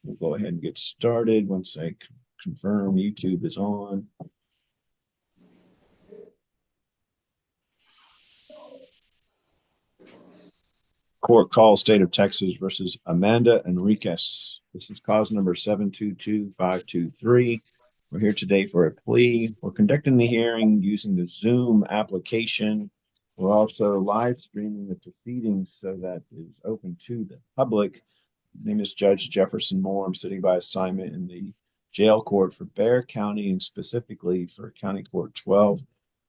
We'll go ahead and get started once I confirm YouTube is on. Court call State of Texas versus Amanda Enriquez. This is cause number 722-523. We're here today for a plea. We're conducting the hearing using the Zoom application. We're also live streaming the proceedings so that it is open to the public. My name is Judge Jefferson Moore. I'm sitting by assignment in the jail court for Bexar County and specifically for County Court 12.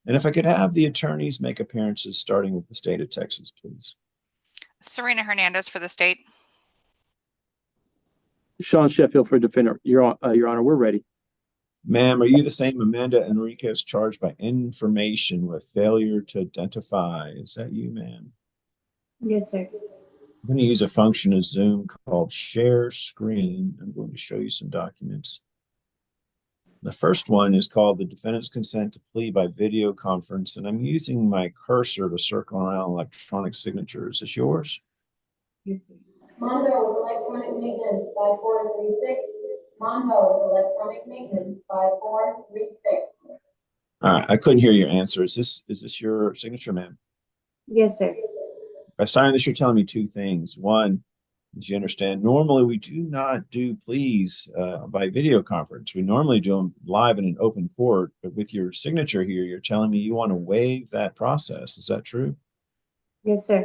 And if I could have the attorneys make appearances starting with the state of Texas, please. Serena Hernandez for the state. Sean Sheffield for defender. Your Honor, we're ready. Ma'am, are you the same Amanda Enriquez charged by information with failure to identify? Is that you, ma'am? Yes, sir. I'm going to use a function of Zoom called Share Screen. I'm going to show you some documents. The first one is called the defendant's consent to plea by video conference, and I'm using my cursor to circle around electronic signatures. Is this yours? Yes, sir. Mondo Electronic Maintenance 5436. Mondo Electronic Maintenance 5436. All right, I couldn't hear your answer. Is this your signature, ma'am? Yes, sir. By signing this, you're telling me two things. One, as you understand, normally we do not do pleas by video conference. We normally do them live in an open court, but with your signature here, you're telling me you want to waive that process. Is that true? Yes, sir.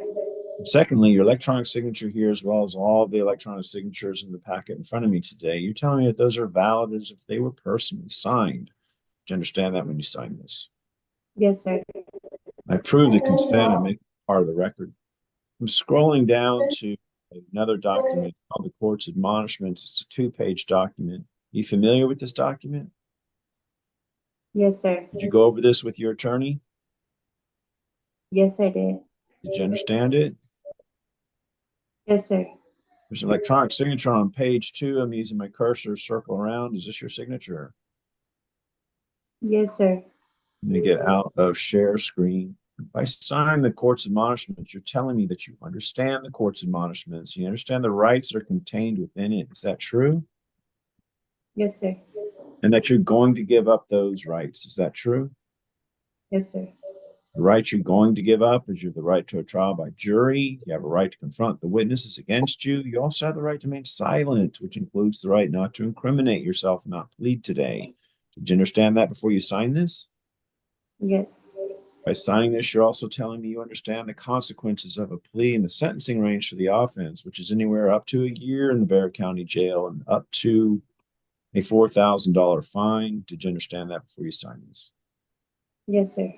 Secondly, your electronic signature here, as well as all the electronic signatures in the packet in front of me today, you're telling me that those are valid as if they were personally signed. Do you understand that when you sign this? Yes, sir. I approve the consent and make it part of the record. I'm scrolling down to another document called the court's admonishments. It's a 2-page document. Are you familiar with this document? Yes, sir. Did you go over this with your attorney? Yes, I did. Did you understand it? Yes, sir. There's an electronic signature on page 2. I'm using my cursor to circle around. Is this your signature? Yes, sir. I'm going to get out of share screen. If I sign the court's admonishments, you're telling me that you understand the court's admonishments. You understand the rights that are contained within it. Is that true? Yes, sir. And that you're going to give up those rights. Is that true? Yes, sir. The right you're going to give up is you have the right to a trial by jury. You have a right to confront the witnesses against you. You also have the right to remain silent, which includes the right not to incriminate yourself and not plead today. Did you understand that before you sign this? Yes. By signing this, you're also telling me you understand the consequences of a plea and the sentencing range for the offense, which is anywhere up to a year in the Bexar County Jail and up to a $4,000 fine. Did you understand that before you sign this? Yes, sir.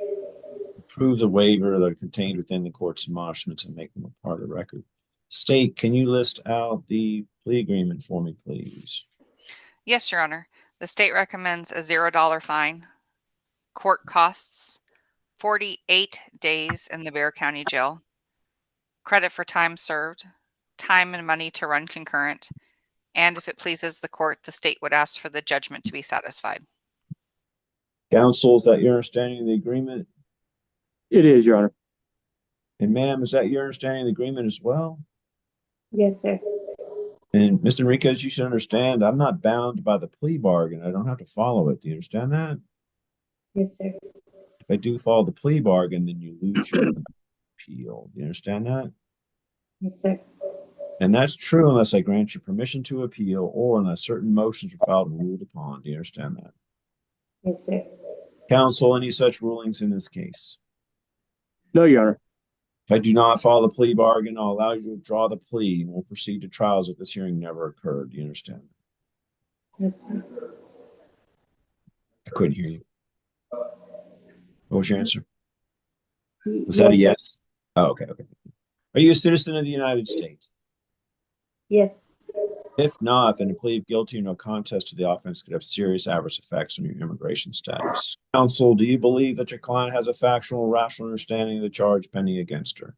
Approve the waiver that are contained within the court's admonishments and make them a part of the record. State, can you list out the plea agreement for me, please? Yes, Your Honor. The state recommends a $0 fine, court costs, 48 days in the Bexar County Jail, credit for time served, time and money to run concurrent, and if it pleases the court, the state would ask for the judgment to be satisfied. Counsel, is that your understanding of the agreement? It is, Your Honor. And ma'am, is that your understanding of the agreement as well? Yes, sir. And Mr. Enriquez, you should understand, I'm not bound by the plea bargain. I don't have to follow it. Do you understand that? Yes, sir. If I do follow the plea bargain, then you lose your appeal. Do you understand that? Yes, sir. And that's true unless I grant you permission to appeal or unless certain motions are filed and ruled upon. Do you understand that? Yes, sir. Counsel, any such rulings in this case? No, Your Honor. If I do not follow the plea bargain, I'll allow you to withdraw the plea and we'll proceed to trials if this hearing never occurred. Do you understand? Yes, sir. I couldn't hear you. What was your answer? Was Yes, that a sir. yes? Oh, okay. Are you a citizen of the United States? Yes. If not, then a plea of guilty or no contest to the offense could have serious adverse effects on your immigration status. Counsel, do you believe that your client has a factual, rational understanding of the charge pending against her?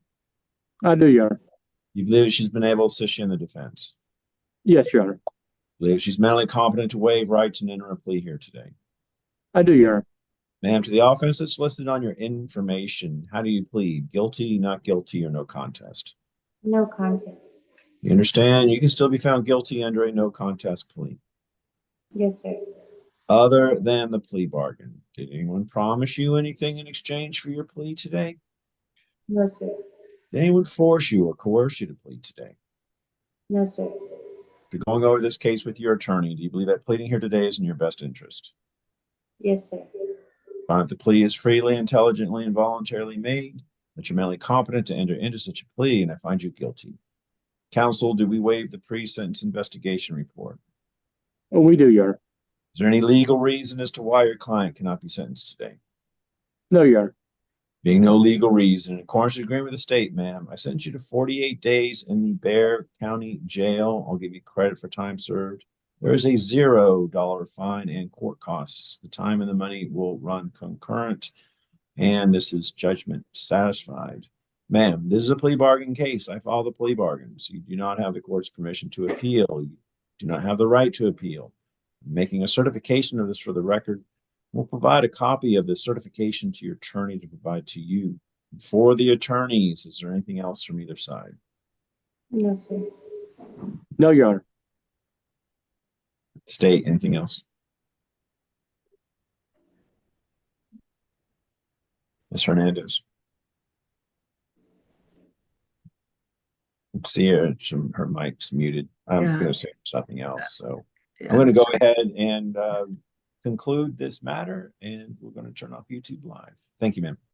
I do, Your Honor. You believe she's been able to assist you in the defense? Yes, Your Honor. Believe she's mentally competent to waive rights and enter a plea here today? I do, Your Honor. Ma'am, to the offense that's listed on your information, how do you plead? Guilty, not guilty, or no contest? No contest. You understand you can still be found guilty under a no contest plea. Yes, sir. Other than the plea bargain, did anyone promise you anything in exchange for your plea today? No, sir. Did anyone force you or coerce you to plead today? No, sir. If you're going over this case with your attorney, do you believe that pleading here today is in your best interest? Yes, sir. Find that the plea is freely, intelligently, and voluntarily made, that you're mentally competent to enter into such a plea, and I find you guilty. Counsel, do we waive the pre-sentence investigation report? Oh, we do, Your Honor. Is there any legal reason as to why your client cannot be sentenced today? No, Your Honor. Being no legal reason, in accordance with the agreement with the state, ma'am, I sentence you to 48 days in the Bexar County Jail. I'll give you credit for time served. There is a $0 fine and court costs. The time and the money will run concurrent, and this is judgment satisfied. Ma'am, this is a plea bargain case. I follow the plea bargains. You do not have the court's permission to appeal. You do not have the right to appeal. I'm making a certification of this for the record. We'll provide a copy of the certification to your attorney to provide to you. For the attorneys, is there anything else from either side? No, sir. No, Your Honor. State, anything else? Ms. Hernandez. Let's see her, her mic's muted. I'm Yeah. going to say something else. So Yeah, I'm going to go so- ahead and conclude this matter, and we're going to turn off YouTube Live. Thank you, ma'am.